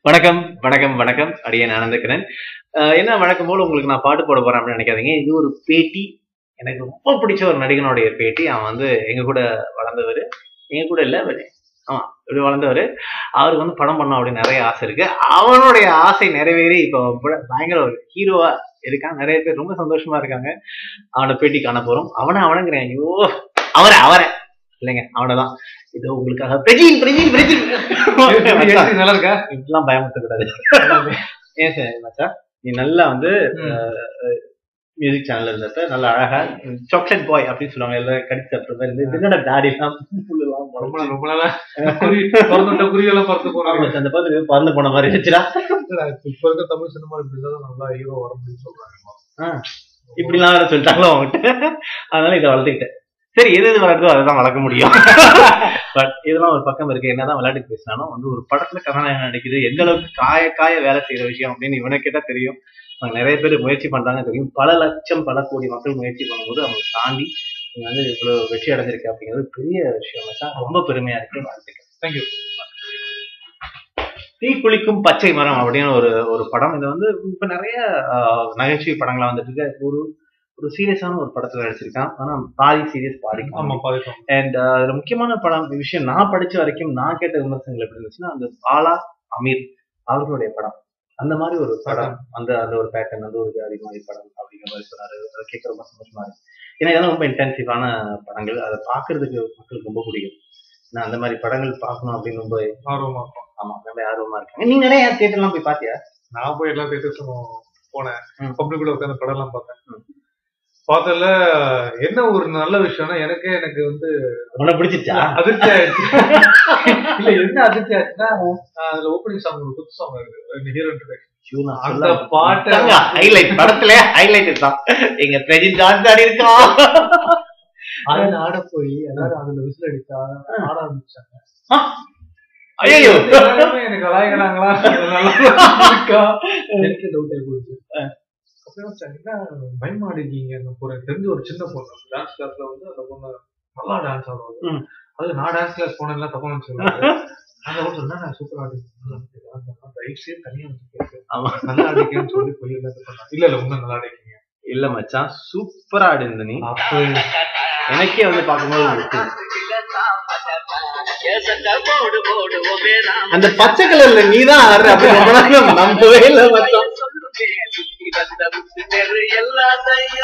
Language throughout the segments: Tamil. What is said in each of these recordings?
வணக்கம், வணக்கம், வணக்கம். அடியேன் ஆனந்தகிரண். என்ன வழக்கம் போல உங்களுக்கு நான் பாட்டு போட போறேன் அப்படின்னு நினைக்காதீங்க. இது ஒரு பேட்டி. எனக்கு ரொம்ப பிடிச்ச ஒரு நடிகனுடைய பேட்டி. அவன் வந்து எங்க கூட வளர்ந்தவரு. எங்க கூட இல்ல, ஆமா இப்படி வளர்ந்தவரு. அவருக்கு வந்து படம் பண்ணணும் அப்படின்னு நிறைய ஆசை இருக்கு. அவனுடைய ஆசை நிறைவேறி இப்போ பயங்கர ஒரு ஹீரோவா இருக்கான். நிறைய பேர் ரொம்ப சந்தோஷமா இருக்காங்க. அவனை பேட்டி காண போறோம். அவனங்கிறேன். ஐயோ, அவரை இல்லைங்க, அவனதான். இது உங்களுக்காக பிரஜில் பிரஜில் பிரஜில் நல்லா இருக்கா? இப்பெல்லாம் பயமுறுத்தக்கூடாது. ஏன் சார் மச்சா, நீ நல்லா வந்து மியூசிக் சேனல்ல இருந்தப்ப நல்லா அழகா சாக்லேட் பாய் அப்படின்னு சொல்லுவாங்க. எல்லாம் கடிச்சு சாப்பிட்ற மாதிரி என்னோட டாடி எல்லாம் ரொம்ப நாளா குருவியெல்லாம் பறந்து போறாங்க. அந்த பார்த்து பறந்து போன மாதிரி இருந்துச்சுடா. இப்ப இருக்க தமிழ் சினிமா இப்படிதான் நல்லா ஹீரோ வர முடியும்னு சொல்றாங்க. இப்படிலாம் வேற சொல்லிட்டாங்களோ அவங்ககிட்ட. அதனால இதை வளர்த்துக்கிட்டேன். சரி, எது வளர்க்குதோ அதைதான் வளர்க்க முடியும். பட் இதெல்லாம் ஒரு பக்கம் இருக்கு. என்னதான் விளையாட்டு பேசினாலும் வந்து ஒரு படத்துல கதாநாயகன் நடிக்குது, எந்த அளவுக்கு காய வேலை செய்யற விஷயம் அப்படின்னு இவனை கேட்டா தெரியும். நிறைய பேர் முயற்சி பண்றாங்க தெரியும். பல லட்சம் பல கோடி மக்கள் முயற்சி பண்ணும்போது அவங்க தாண்டி நீங்க வந்து இவ்வளவு வெற்றி அடைஞ்சிருக்கு அப்படிங்கிறது பெரிய விஷயம் தான். ரொம்ப பெருமையா இருக்கு. வாழ்த்துக்கள். தேங்க்யூ. தீ குளிக்கும் பச்சை மரம் அப்படின்னு ஒரு படம். இது வந்து இப்ப நிறைய நகைச்சுவை படங்களா வந்துட்டு இருக்கு. ஒரு சீரியஸான ஒரு படத்துல நடிச்சிருக்கான். ஆனா பாதி சீரியஸ் பாதி. அண்ட் அதுல முக்கியமான விஷயம் நான் படிச்ச வரைக்கும் நான் கேட்ட விமர்சனங்கள் எப்படி இருந்துச்சுன்னா, அந்த பாலா அமீர் அவர்களுடைய படம், அந்த மாதிரி ஒரு படம், அந்த ஒரு பேட்டர்ன், அந்த ஒரு ஜாதி மாதிரி படம் அப்படிங்கிற மாதிரி சொன்னாரு. அதை கேட்க ரொம்ப சந்தோஷமா இருக்கு. ஏன்னா இதெல்லாம் ரொம்ப இன்டென்சிவான படங்கள். அதை பாக்குறதுக்கு மக்களுக்கு ரொம்ப பிடிக்கும். நான் அந்த மாதிரி படங்கள் பார்க்கணும் அப்படின்னு ரொம்ப ஆர்வமா இருக்கும். ஆமா, ரொம்ப ஆர்வமா இருக்காங்க. நீங்க நிறைய தியேட்டர் எல்லாம் போய் பாத்தியா? நான் போய் எல்லா தியேட்டர்ஸும் போனேன். பப்ளிக் கூட உட்காந்து படம் எல்லாம் பார்த்தேன். பார்த்ததுல என்ன ஒரு நல்ல விஷயம்னா, எனக்கு வந்து உனக்கு பிடிச்சிருச்சா? அதிர்ச்சி ஆயிடுச்சு. இல்ல, என்ன அதிர்ச்சி ஆச்சுன்னா, அதுல ஓப்பனிங் சாங் ஒரு குத்து சாங் இருக்கு, ஹீரோ இன்ட்ரோடக்ஷன். அந்த பாட்டு ஹைலைட், படத்துல ஹைலைட் தான். எங்க பிரஜித் டான்ஸ் ஆடி இருக்கான். அதுல ஆட போய் எல்லாரும் அதுல விசில் அடிச்சா ஆட ஆரம்பிச்சாங்க. ஐயோ, எனக்கு அலாய்கிறாங்களா, எனக்கு டவுட் ஆகி போயிடுச்சு. பயமா இருக்கீங்க. தெரிஞ்ச ஒரு சின்ன பொண்ணு டான்ஸ் கிளாஸ்ல வந்து அந்த பொண்ணு நல்லா டான்ஸ் ஆடுவாங்க. அது நான் டான்ஸ் கிளாஸ் போனேன்ல தப்பான்னு சொல்லுவாங்க. அந்த பொண்ணு சொன்னா நான் சூப்பரா ஆடிக்கே தனியா நல்லா ஆடிக்கேன்னு சொல்லி போய் இல்ல ஒன்னும் நல்லா ஆடிக்கீங்க. இல்ல மச்சான், சூப்பரா ஆடி இருந்த நீ. எனக்கே வந்து பார்க்கும்போது அந்த பச்சை கலர்ல நீதான் ஆடுற அப்படின்னு நம்பவே இல்லை மச்சான்.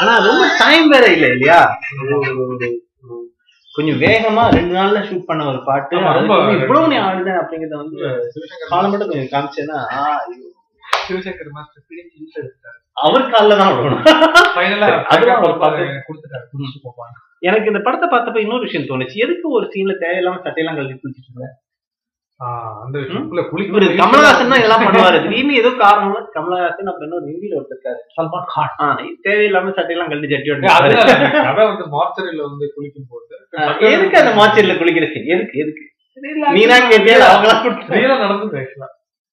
ஆனா ரொம்ப டைம் வேற இல்ல இல்லையா? கொஞ்சம் வேகமா 2 நாள்ல ஷூட் பண்ண ஒரு பாட்டு. இவ்வளவு நீ ஆடுன அப்படிங்கறத வந்து காலம் மட்டும் கொஞ்சம் காமிச்சேன்னா, சிவசங்கர் மாஸ்டர் அவர் காலில் தான் விடணும். எனக்கு இந்த படத்தை பார்த்தப்ப இன்னொரு விஷயம் தோணுச்சு. எதுக்கு ஒரு சீன்ல தேவையில்லாம சட்டையெல்லாம் கழட்டி குளிச்சுட்டு இருந்தேன்? கமலஹாசன் தான் இதெல்லாம் பண்ணுவாரு. திடீர்னு ஏதோ காரணம் கமலஹாசன் அப்புறம் இன்னொரு ஹிந்தியில ஒருத்தருக்காரு சல்மான் கான், தேவையில்லாம சட்டையெல்லாம் கழட்டி ஜட்டியோட மார்ச்சரியில வந்து குளிக்கும் போது எதுக்கு அந்த மார்ச்சரியில குளிக்கிற சீன் எதுக்கு நீதான் கேட்டியா? அவங்களாம் நடந்து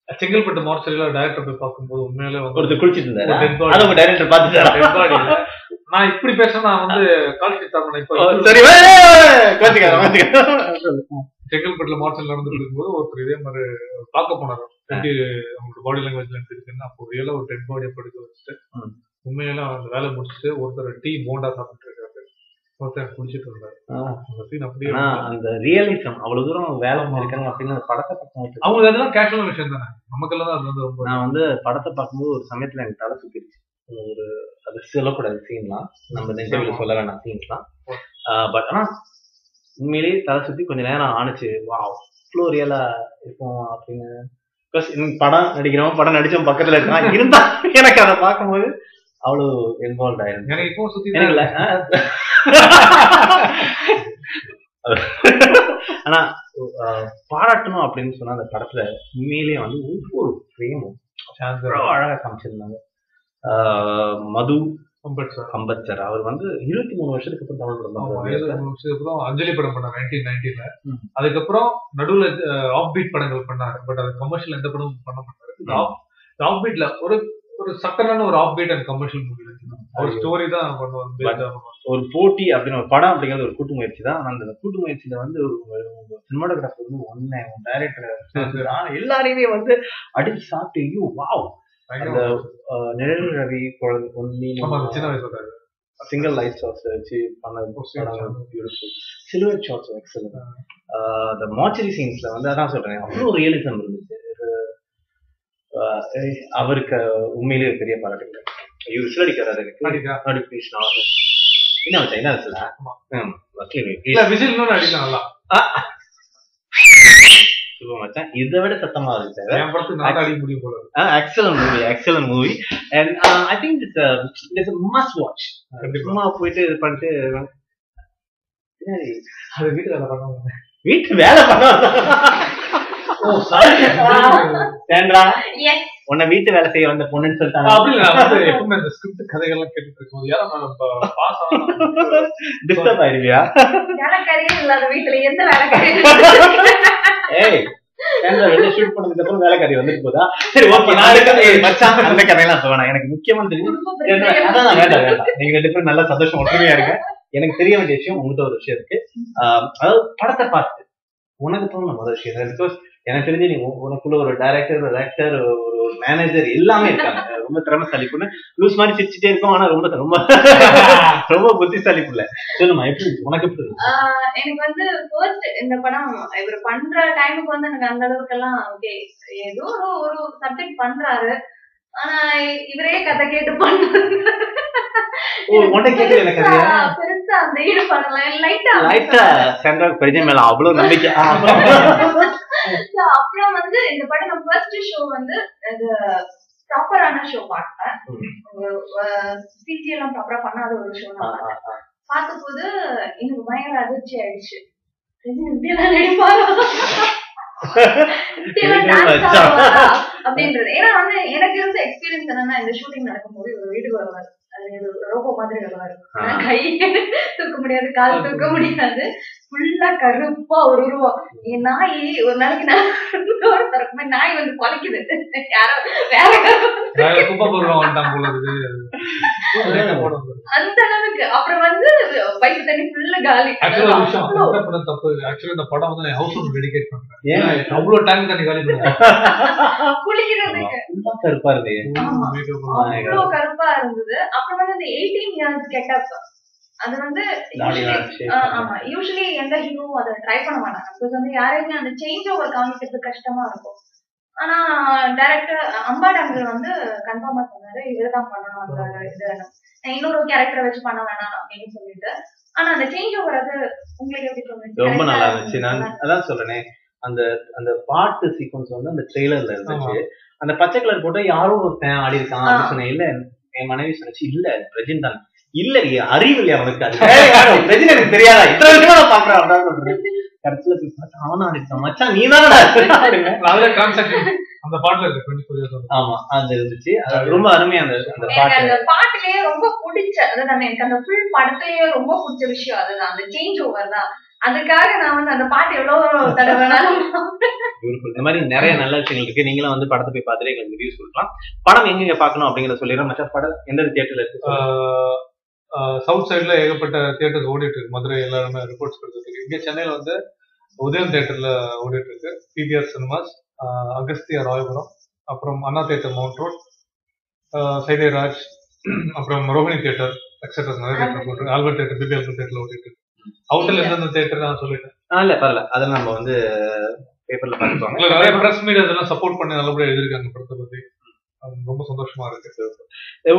செங்கல்பட்டு மார்ச்சரியில டைரக்டர் போய் பார்க்கும்போது உண்மையிலே ஒருத்தர் குளிச்சிட்டு இருந்தாரு. டைரக்டர் பார்த்துட்டாரு. நான் இப்படி பேசுறேன். நான் வந்து காலேஜ் தரணும். இப்போ செங்கல்பட்டுல மார்ச்சல் நடந்து இருக்கும்போது ஒருத்தர் இதே மாதிரி பார்க்க போனாரு. அவங்களோட பாடி லாங்குவேஜ் இருக்குன்னு. அப்போ ரியலா ஒரு டெட் பாடியை படுக்க வச்சுட்டு உண்மையெல்லாம் அந்த வேலை முடிச்சுட்டு ஒருத்தர் டீ போண்டா சாப்பிட்டு இருக்காரு. ஒருத்தர் குடிச்சிட்டு இருந்தாரு. அப்படியே அந்த ரியலிசம் அவ்வளவு தூரம் வேலை இருக்காங்க அப்படின்னு படத்தை பார்க்கும். அவங்களுக்கு அதெல்லாம் கேஷுவல் விஷயம் தானே. நமக்கெல்லாம் தான் அது வந்து ரொம்ப. நான் வந்து படத்தை பார்க்கும்போது ஒரு சமயத்துல எனக்கு தலை சுத்திருச்சு. அது சொல்லக்கூடாது சீன்லாம், நம்ம இன்டர்வியூல சொல்ல வேணாம் சீன்ஸ்லாம். பட் ஆனா உண்மையிலேயே தலை சுத்தி கொஞ்ச நேரம் ஆணுச்சு. வாவ், இவ்வளோ ரியலா இருக்கும் அப்படின்னு. படம் நடிக்கிறோம், படம் நடிச்சோம் பக்கத்துல இருக்கான் இருந்தா எனக்கு அதை பார்க்கும்போது அவ்வளவு இன்வால்வ் ஆயிரும். எனக்கு இப்போ சுத்தி ஆனா பாராட்டணும் அப்படின்னு சொன்னா அந்த படத்துல உண்மையிலேயே வந்து ஒவ்வொரு ஃப்ரேமும் அழகா காமிச்சிருந்தாங்க. மது அம்பட் சார் அவர் வந்து 23 வருஷத்துக்கு அப்புறம் தமிழ் படம் 23 வருஷத்துக்கு அப்புறம் அஞ்சலி படம் பண்ணார் 1990. அதுக்கப்புறம் நடுவுல ஆஃப் பீட் படங்கள் பண்ணாரு. பட் அது கமர்ஷியல் எந்த படமும் பண்ண மாட்டாரு. ஆஃப் பீட்ல ஒரு சட்டனான ஒரு off beat and commercial movie இருக்கு. ஒரு ஸ்டோரி தான் பண்ணுவாங்க. ஒரு போட்டி அப்படின்னு ஒரு படம் அப்படிங்கிறது ஒரு கூட்டு முயற்சி தான். அந்த கூட்டு முயற்சியில வந்து சினிமாட்டோகிராஃபர் வந்து ஒன்னு டைரக்டர் எல்லாரையுமே வந்து அடிச்சு சாப்பிட்டு ஐயோ வாவ். அந்த நிழல் ரவி சின்ன வயசுல சிங்கிள் லைட் ஷாட்ஸ் வச்சு பண்ணது பியூட்டிஃபுல். Silver shots excellent. அந்த மார்ச்சரி சீன்ஸ்ல வந்து அதான் சொல்றேன், அவ்வளோ ரியலிசம் இருந்துச்சு. அவருக்கு உண்மையிலேயே பெரிய பாராட்டுகள். ஐயோ விசில் அடிக்கிறாரு எனக்கு. என்ன வச்சா என்ன அடிக்கலாம் மச்சான், இதை விட சத்தமா இருக்கு. Excellent movie and I think it's a must watch. சும்மா போயிட்டு இது பண்ணிட்டு அது வீட்டு வேலை பண்ணுவாங்க. வீட்டு வேலை பண்ணுவாங்க. உன்னை வீட்டு வேலை செய்ய வந்த பொண்ணுன்னு சொல்லிட்டாங்க. எப்பவுமே அந்த ஸ்கிரிப்ட் கதைகள்லாம் கேட்டுட்டு இருக்கும் டிஸ்டர்ப் ஆயிருவியா? ஏய் ஷூட் பண்ணதுக்கு அப்புறம் வேலைக்காரி வந்துட்டு போதா? சரி ஓகே, அந்த கதையெல்லாம் சொல்ல எனக்கு முக்கியமா தெரியும். வேண்டாம் வேண்டாம், நீங்க 2 பேரும் நல்லா சந்தோஷம் ஒற்றுமையா இருக்கு. எனக்கு தெரிய வேண்டிய விஷயம் உங்ககிட்ட ஒரு விஷயம் இருக்கு. அதாவது படத்தை பார்த்து உனக்கு தோணுன முதல் விஷயம். பிகாஸ் எனக்கு தெரிஞ்சு நீ உனக்குள்ள ஒரு டைரக்டர், ஒரு ஆக்டர், ஒரு மேனேஜர் எல்லாமே இருக்காங்க. ரொம்ப திறமைசாலி பொண்ணு. லூஸ் மாதிரி சிரிச்சுட்டே இருக்கும், ஆனா ரொம்ப ரொம்ப ரொம்ப புத்திசாலி புள்ள. சொல்லுமா, எப்படி உனக்கு எப்படி? எனக்கு வந்து ஃபர்ஸ்ட் இந்த படம் இவர் பண்ற டைமுக்கு வந்து எனக்கு அந்த அளவுக்கு எல்லாம் ஓகே, ஏதோ ஒரு சப்ஜெக்ட் பண்றாரு, ஆனா இவரே கதை கேட்டு பண்றாரு. பெருசா அந்த ஈடுபாடுல லைட்டா பெரிய மேல அவ்வளவு நம்பிக்கை. அப்புறம் வந்து இந்த படம் நான் ஃபர்ஸ்ட் ஷோ வந்து ப்ராப்பரான ஷோ பார்த்தேன். சிஜி எல்லாம் ப்ராப்பரா பண்ணாத ஒரு ஷோ நான் பார்த்த போது எனக்கு பயங்கர அதிர்ச்சி ஆயிடுச்சு. அப்படின்றது. ஏன்னா வந்து எனக்கு இருந்த எக்ஸ்பீரியன்ஸ் என்னன்னா, இந்த ஷூட்டிங் நடக்கும்போது ஒரு வீட்டுக்கு வருவாரு, ரோபோ மாதிரி வருவாரு. கை தூக்க முடியாது, கால் தூக்க முடியாது, ஃபுல்லா கருப்பா ஒரு உருவம். என் நாய் ஒரு நாளைக்கு நாய் வந்து குலைக்குது, யாரோ அந்த அளவுக்கு. அப்புறம் வந்து பைப்பு தண்ணி ஃபுல்லா காலி. படம் வந்து டெடிகேட் பண்றேன், அவ்வளவு டைம் தண்ணி காலி குளிக்கிறதுக்கு கருப்பா இருந்தது, அவ்வளவு கருப்பா இருந்தது. அப்புறம் வந்து அந்த 18 years கெட்டப், அது வந்து யூசுவலி எந்த ஹீரோவும் அதை ட்ரை பண்ண மாட்டாங்க. பிகாஸ் வந்து யாரையுமே அந்த சேஞ்ச் ஓவர் காமிக்கிறது கஷ்டமா இருக்கும். ஆனா டைரக்டர் அம்பாடாங்கர் வந்து கன்ஃபார்மா சொன்னாரு, இதுதான் பண்ணணும், அந்த இது இன்னொரு கேரக்டரை வச்சு பண்ண வேணாம் அப்படின்னு சொல்லிட்டு. ஆனா அந்த சேஞ்ச் ஓவர் அது உங்களுக்கு எப்படி தோணுச்சு? ரொம்ப நல்லா இருந்துச்சு. நான் அதான் சொல்றேனே, அந்த அந்த பாட்டு சீக்வன்ஸ் வந்து அந்த ட்ரெய்லர்ல இருந்துச்சு. அந்த பச்சை கலர் போட்டு யாரோ ஒருத்தன் ஆடி இருக்கான் அப்படின்னு சொன்னேன். இல்ல என் மனைவி சொன்னச்சு, இல்ல பிரஜின் தான். இல்ல அறிவு இல்லையா அவனுக்கு, பிரஜின் எனக்கு தெரியாதா, இத்தனை வருஷமா நான் பாக்குறேன் அப்படின்னு சொல்றேன். கடைசியில போய் பார்த்தா அவனா ஆடிருக்கான். மச்சான் நீ தானடா அந்த பாட்டுல இருக்கு. ஆமா, அது இருந்துச்சு. அது ரொம்ப அருமையா அந்த பாட்டு. அந்த பாட்டுலயே ரொம்ப பிடிச்ச, அதுதான் எனக்கு அந்த ஃபுல் படத்திலேயே ரொம்ப பிடிச்ச விஷயம் அதுதான், அந்த சேஞ்ச் ஓவர் தான். அதுக்காக நான் வந்து அந்த பாட்டு எவ்வளவு தடவைனாலும். இந்த மாதிரி நிறைய நல்ல விஷயங்கள் இருக்கு. நீங்களும் வந்து படத்தை போய் பார்த்துட்டு எங்களுக்கு ரிவ்யூ சொல்லலாம். படம் எங்க பாக்கணும் அப்படிங்கறத சொல்லிடுறோம். மற்ற படம் எந்த தியேட்டர்ல இருக்கு? சவுத் சைட்ல ஏகப்பட்ட தியேட்டர்ஸ் ஓடிட்டு இருக்கு. மதுரை எல்லாருமே ரிப்போர்ட்ஸ் கொடுத்துருக்கு. இங்க சென்னையில வந்து உதயம் தியேட்டர்ல ஓடிட்டு இருக்கு, பிபிஆர் சினிமாஸ், அகஸ்தியா ராயபுரம், அப்புறம் அண்ணா தியேட்டர் மவுண்ட் ரோட், சைடே ராஜ், அப்புறம் ரோஹிணி தியேட்டர் எக்ஸெட்ரா நிறைய தியேட்டர் போட்டு, ஆல்பர்ட் தியேட்டர், பிபிஆர் தியேட்டர்ல ஓடிட்டு இருக்கு. அவுட்டர்ல எந்தெந்த தியேட்டர் நான் சொல்லிட்டேன். இல்ல பரவாயில்ல, அதெல்லாம் நம்ம வந்து பேப்பர்ல பார்த்துப்பாங்க. நிறைய பிரஸ் மீடியாஸ் எல்லாம் சப்போர்ட் பண்ணி நல்லபடியா எழுதிருக்காங்க படத்தை பத்தி. ரொம்ப சந்தோஷமா இருக்கு.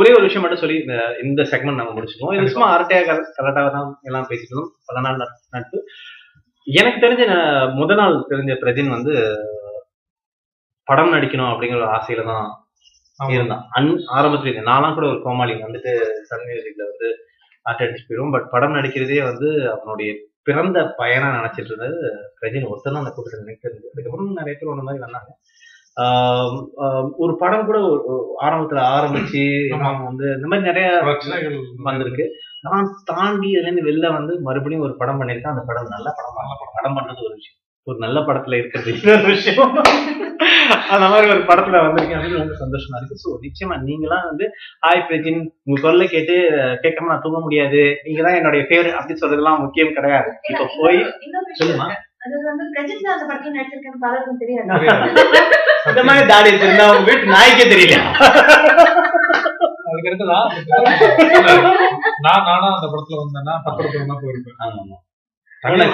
ஒரே ஒரு விஷயம் மட்டும் சொல்லி இந்த செக்மெண்ட் நம்ம முடிச்சுக்கோம். இது சும்மா அரட்டையா கரெக்டாக தான் எல்லாம் பேசிட்டு இருந்தோம். 10 நாள் நட்பு. எனக்கு தெரிஞ்ச முதல் நாள் தெரிஞ்ச பிரஜின் வந்து படம் நடிக்கணும் அப்படிங்கிற ஒரு ஆசையில தான் இருந்தான். ஆரம்பத்துல நான்லாம் கூட ஒரு கோமாளி வந்துட்டு சன் மியூசிக்ல வந்து ஆர்டிஸ்ட் போயிடும். பட் படம் நடிக்கிறதே வந்து அவனுடைய பிறந்த பயனா நினைச்சிட்டு இருந்தது பிரஜின் ஒருத்தர் அந்த கூட்டத்தில் நினைக்கிறது. அதுக்கப்புறம் நிறைய பேர் ஒன்று மாதிரி வந்தாங்க. ஒரு படம் கூட ஆரம்பத்துல ஆரம்பிச்சு வந்து இந்த மாதிரி நிறைய வந்திருக்கு. நான் தாண்டி அதுல இருந்து வெளில வந்து மறுபடியும் ஒரு படம் பண்ணிருக்கேன். அந்த படம் நல்ல படம் பண்ணது ஒரு விஷயம். ஒரு நல்ல படத்துல இருக்கிறது இன்னொரு விஷயம். அந்த மாதிரி ஒரு படத்துல வந்திருக்கேன் அப்படின்னு ரொம்ப சந்தோஷமா இருக்கு. ஸோ நிச்சயமா நீங்களாம் வந்து ஹாய் பிரஜின், உங்க குரலை கேட்காம நான் தூங்க முடியாது, நீங்க தான் என்னுடைய ஃபேவரட் அப்படின்னு சொல்றதுலாம் முக்கியம் கிடையாது. இப்ப போய் சொல்லுமா அது வந்து பிரஜின் அந்த படத்துல நடிச்சிருக்கேன்னு பலருக்கும் தெரியாது. அந்த மாதிரி தாடி வச்சிருந்தா உங்க வீட்டு நாய்க்கே தெரியல. அதுக்கு இருக்குதான் நானா அந்த படத்துல வந்தேன்னா பத்திரத்துல போயிருப்பேன். ஆமா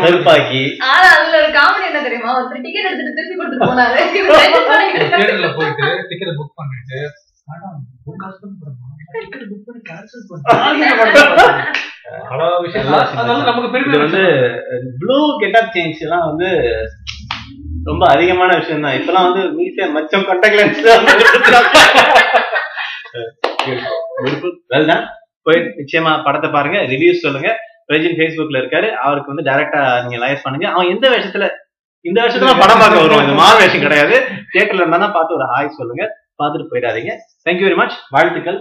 கருப்பாக்கி. ஆனா அதுல ஒரு காமெடி என்ன தெரியுமா, ஒருத்தர் டிக்கெட் எடுத்துட்டு திருப்பி கொடுத்துட்டு போனாரு. தியேட்டர்ல போயிட்டு டிக்கெட் புக் பண்ணிட்டு ரொம்ப அதிகமான விஷயம் தான். இப்பெல்லாம் வந்து மீசை மச்சம் கான்டாக்ட் லென்ஸ் போய் நிச்சயமா படத்தை பாருங்க, ரிவ்யூஸ் சொல்லுங்க. பிரஜின் Facebookல இருக்காரு, அவருக்கு வந்து டைரக்டா நீங்க லைவ் பண்ணுங்க. அவன் இந்த வருஷத்துல படம் பார்க்க வருவான், இந்த மாத வேஷம் கிடையாது. தியேட்டர்ல இருந்தா பார்த்து ஒரு ஹாய் சொல்லுங்க, பார்த்துட்டு போயிடாதீங்க. Thank you very much. வாழ்த்துக்கள்.